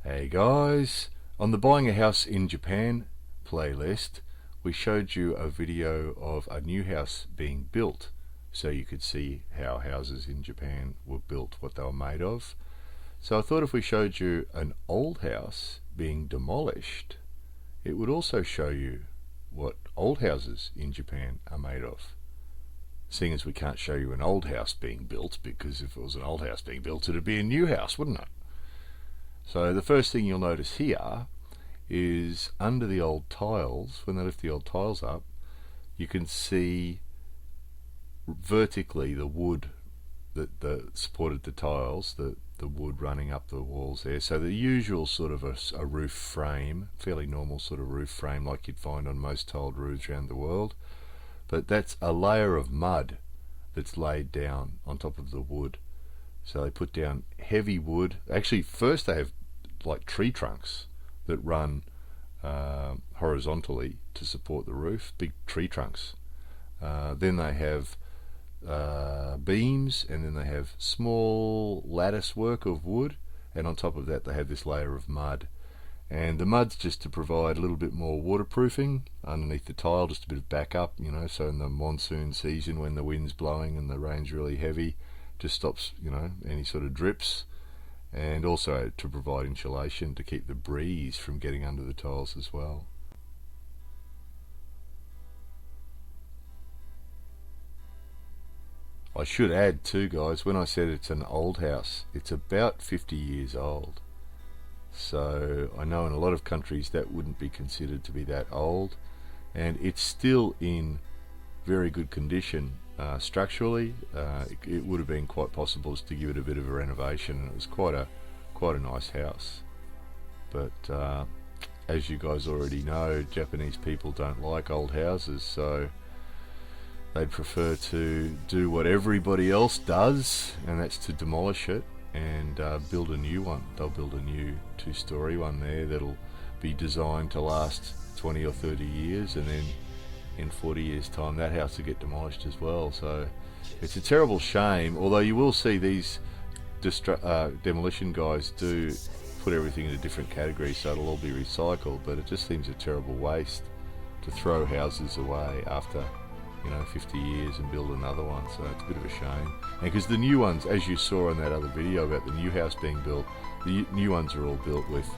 Hey guys, on the Buying a House in Japan playlist, we showed you a video of a new house being built so you could see how houses in Japan were built, what they were made of. So I thought if we showed you an old house being demolished, it would also show you what old houses in Japan are made of. Seeing as we can't show you an old house being built, because if it was an old house being built, it'd be a new house, wouldn't it? So the first thing you'll notice here is under the old tiles, when they lift the old tiles up, you can see vertically the wood that supported the tiles, the wood running up the walls there. So the usual sort of a roof frame, fairly normal sort of roof frame like you'd find on most tiled roofs around the world. But that's a layer of mud that's laid down on top of the wood. So they put down heavy wood. Actually, first they have like tree trunks that run horizontally to support the roof, big tree trunks. Then they have beams, and then they have small lattice work of wood, and on top of that they have this layer of mud. And the mud's just to provide a little bit more waterproofing underneath the tile, just a bit of backup, so in the monsoon season when the wind's blowing and the rain's really heavy, just stops any sort of drips, and also to provide insulation to keep the breeze from getting under the tiles as well. I should add too, guys, when I said it's an old house, it's about 50 years old. So I know in a lot of countries that wouldn't be considered to be that old, and it's still in very good condition. Structurally, it would have been quite possible to give it a bit of a renovation, and it was quite a nice house. But as you guys already know, Japanese people don't like old houses, so they'd prefer to do what everybody else does, and that's to demolish it and build a new one. They'll build a new two-story one there that'll be designed to last 20 or 30 years, and then in 40 years time that house will get demolished as well. So it's a terrible shame, although you will see these demolition guys do put everything in a different category, so it'll all be recycled. But it just seems a terrible waste to throw houses away after 50 years and build another one. So it's a bit of a shame. And because the new ones, as you saw in that other video about the new house being built, the new ones are all built with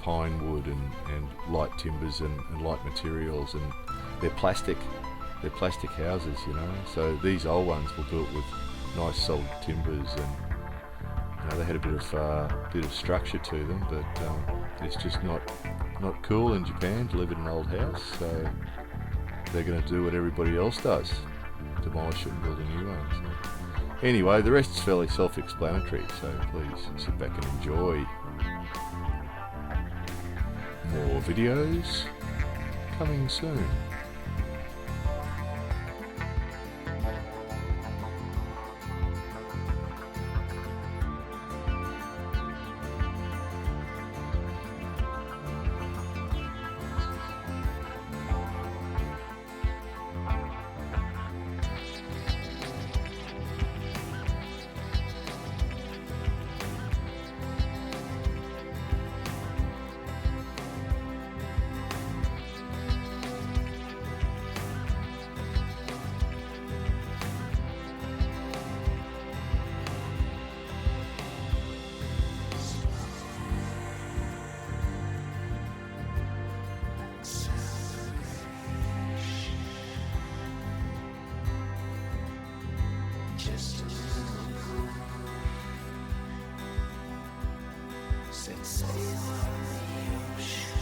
pine wood and light timbers and light materials, and they're plastic houses, so these old ones were built with nice solid timbers, and they had a bit of structure to them, but it's just not cool in Japan to live in an old house, so they're going to do what everybody else does, demolish it and build a new one. So anyway, the rest is fairly self-explanatory, so please sit back and enjoy. More videos coming soon. Just a little proof. Set sail on the ocean.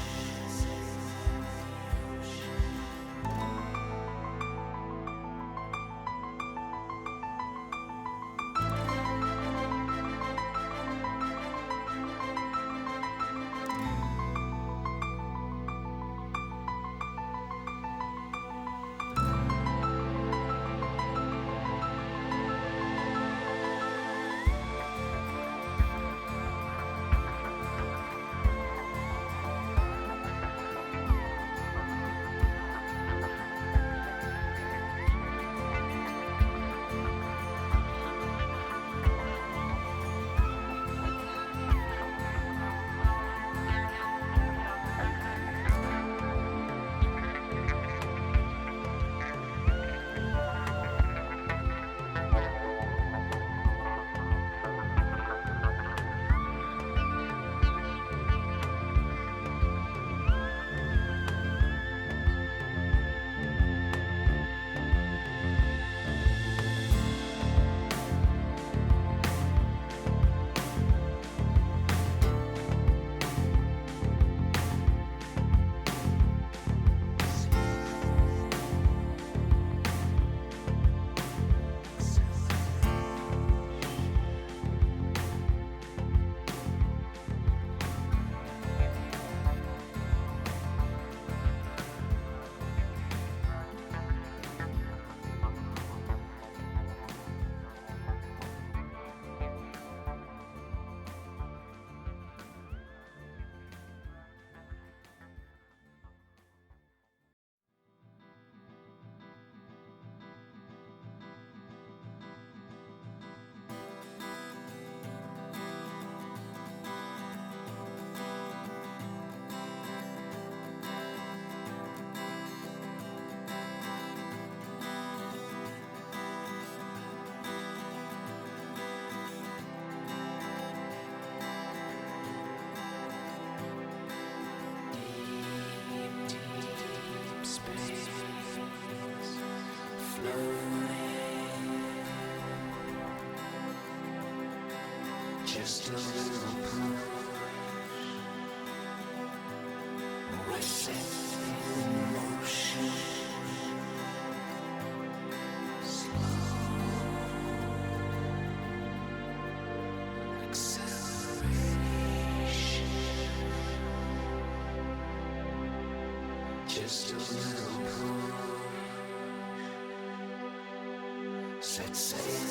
I set in motion. Slow acceleration. Just a little push. Set sail.